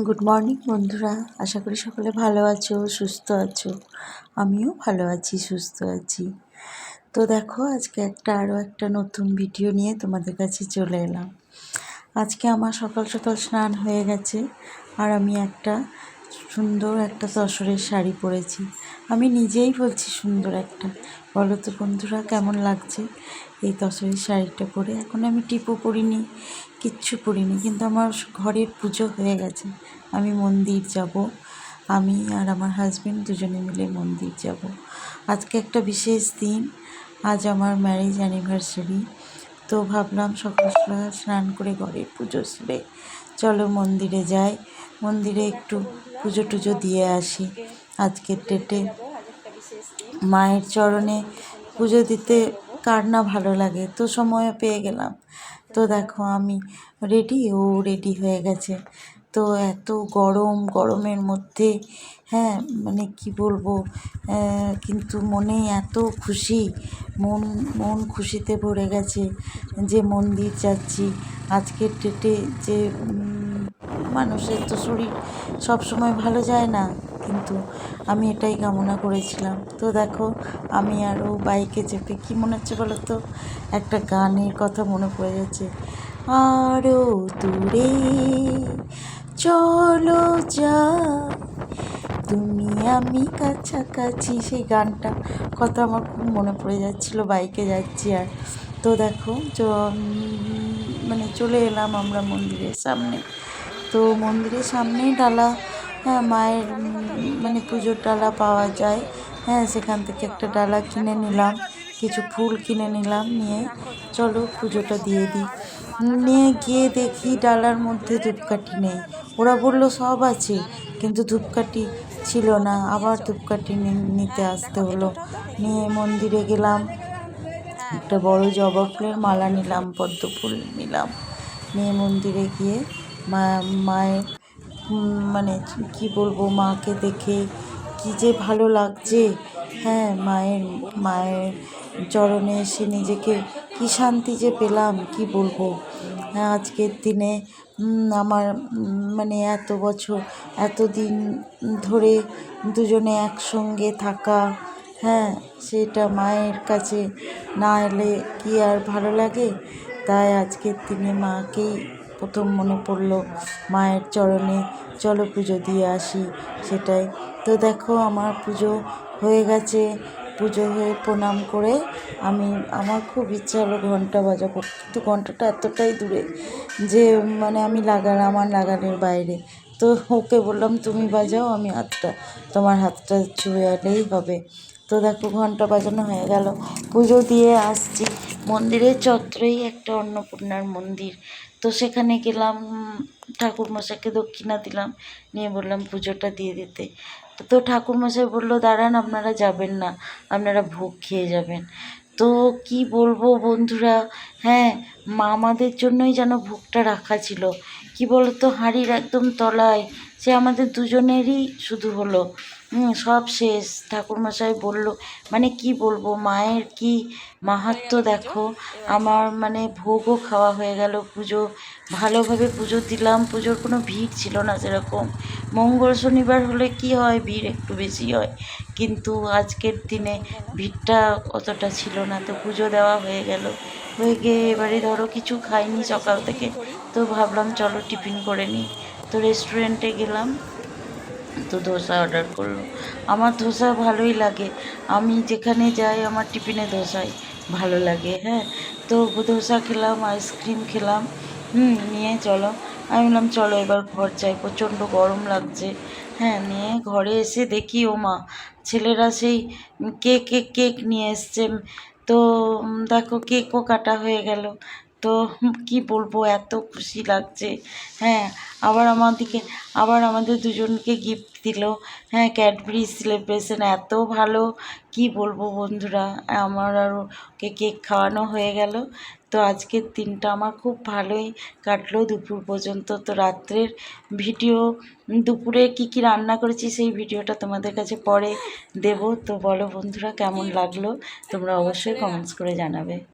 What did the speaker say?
Good morning বন্ধুরা, আশা করি সকলে ভালো আছো, সুস্থ আছো। আমিও ভালো আছি, সুস্থ আছি। তো দেখো, আজকে আরও একটা নতুন ভিডিও নিয়ে তোমাদের কাছে চলে এলাম। আজকে আমার সকাল সকাল স্নান হয়ে গেছে, আর আমি সুন্দর একটা তসরের শাড়ি পরেছি। আমি নিজেই বলছি সুন্দর একটা। বলো তো বন্ধুরা, কেমন লাগছে এই তসরের শাড়িটা পরে? এখন আমি টিপও পরিনি, কিচ্ছু পরিনি, কিন্তু আমার ঘরের পুজো হয়ে গেছে। আমি মন্দির যাব, আমি আর আমার হাজবেন্ড দুজনে মিলে মন্দির যাব। আজকে একটা বিশেষ দিন, আজ আমার ম্যারেজ অ্যানিভার্সারি। তো ভাবলাম সকাল সকাল স্নান করে ঘরের পুজো সেরে চলো মন্দিরে যাই, মন্দিরে একটু পুজো টুজো দিয়ে আসি। আজকের ডেটে মায়ের চরণে পুজো দিতে কার না ভালো লাগে, তো সময়ও পেয়ে গেলাম। তো দেখো, আমি রেডি, ও রেডি হয়ে গেছে। তো এত গরমের মধ্যে, হ্যাঁ মানে কি বলবো, কিন্তু মনে এত খুশি, মন মন খুশিতে ভরে গেছে যে মন্দির যাচ্ছি। আজকের ডেটে যে মানুষের তো শরীর সব সময় ভালো যায় না, কিন্তু আমি এটাই কামনা করেছিলাম। তো দেখো, আমি আরও বাইকে চেপে, কি মনে হচ্ছে বলো তো, একটা গানের কথা মনে পড়ে যাচ্ছে, আরও দূরে চলো যাই, তুমি আমি কাছাকাছি। সেই গানটা কথা আমার খুব মনে পড়ে যাচ্ছিলো, বাইকে যাচ্ছি। আর তো দেখো, মানে চলে এলাম আমরা মন্দিরের সামনে। তো মন্দিরের সামনেই ডালা, হ্যাঁ মায়ের মানে পুজোর ডালা পাওয়া যায়, হ্যাঁ সেখান থেকে একটা ডালা কিনে নিলাম, কিছু ফুল কিনে নিলাম, নিয়ে চলো পুজোটা দিয়ে দিই। নিয়ে গিয়ে দেখি ডালার মধ্যে ধূপকাঠি নেই। ওরা বললো সব আছে, কিন্তু ধূপকাঠি ছিল না। আবার ধূপকাঠি নিতে আসতে হলো। নিয়ে মন্দিরে গেলাম, একটা বড় জবা ফুলের মালা নিলাম, পদ্ম ফুল নিলাম। নিয়ে মন্দিরে গিয়ে মায়ের মানে কি বলবো, মাকে দেখে কি যে ভালো লাগছে, হ্যাঁ মায়ের চরণে এসে নিজেকে কি শান্তি যে পেলাম, কি বলবো। হ্যাঁ, আজকের দিনে আমার মানে এতদিন ধরে দুজনে একসঙ্গে থাকা, হ্যাঁ সেটা মায়ের কাছে না এলে কি আর ভালো লাগে। তাই আজকের দিনে মাকেই প্রথম মনে পড়লো, মায়ের চরণে চলো পুজো দিয়ে আসি, সেটাই। তো দেখো, আমার পুজো হয়ে গেছে। পুজো হয়ে প্রণাম করে আমার খুব ইচ্ছা হলো ঘন্টা বাজাবো, কিন্তু ঘন্টাটা এতটাই দূরে যে মানে আমার লাগানোর বাইরে। তো ওকে বললাম, তুমি বাজাও, আমি তোমার হাতটা ছুঁয়ে এলেই হবে। তো দেখো, ঘন্টা বাজানো হয়ে গেল, পুজো দিয়ে আসছি। মন্দিরের চত্বরেই একটা অন্নপূর্ণার মন্দির, তো সেখানে গেলাম, ঠাকুরমশাইকে দক্ষিণা দিলাম, নিয়ে বললাম পুজোটা দিয়ে দিতে। তো ঠাকুরমশাই বললো, দাঁড়ান, আপনারা যাবেন না, আপনারা ভোগ খেয়ে যাবেন। তো কি বলবো বন্ধুরা, হ্যাঁ আমাদের জন্যই যেন ভোগটা রাখা ছিল। কি বলতো, হাঁড়ির একদম তলায়, সে আমাদের দুজনেরই শুধু হলো, সব শেষ। ঠাকুরমশাই বললো, মানে কি বলবো, মায়ের কি মাহাত্ম্য দেখো। আমার মানে ভোগও খাওয়া হয়ে গেল, পুজো ভালোভাবে পুজো দিলাম। পুজোর কোনো ভিড় ছিল না সেরকম। মঙ্গল শনিবার হলে কি হয়, ভিড় একটু বেশি হয়, কিন্তু আজকের দিনে ভিড়টা অতটা ছিল না। তো পুজো দেওয়া হয়ে গেল, হয়ে গিয়ে এবারে ধরো কিছু খাইনি সকাল থেকে, তো ভাবলাম চলো টিফিন করে নিই। তো রেস্টুরেন্টে গেলাম, তো ধোসা অর্ডার করলো। আমার ধোসা ভালোই লাগে, আমি যেখানে যাই আমার টিফিনে ধোসাই ভালো লাগে। হ্যাঁ, তো ধোসা খেলাম, আইসক্রিম খেলাম, নিয়ে চলো, আমি বললাম চলো এবার ঘর যাই, প্রচণ্ড গরম লাগছে। হ্যাঁ, নিয়ে ঘরে এসে দেখি, ও মা, ছেলেরা সেই কেক নিয়ে এসছে। তো দেখো, কেকও কাটা হয়ে গেল। তো কি বলবো, এত খুশি লাগছে। হ্যাঁ, আবার আমাদের দুজনকে গিফট দিল, হ্যাঁ ক্যাডবেরি সেলিব্রেশন, এত ভালো, কি বলবো বন্ধুরা। আমার আর ওকে কেক খাওয়ানো হয়ে গেল। তো আজকের দিনটা আমার খুব ভালোই কাটলো দুপুর পর্যন্ত। তো রাত্রের ভিডিও, দুপুরে কি রান্না করেছি সেই ভিডিওটা তোমাদের কাছে পরে দেব। তো বলো বন্ধুরা, কেমন লাগলো তোমরা অবশ্যই কমেন্টস করে জানাবে।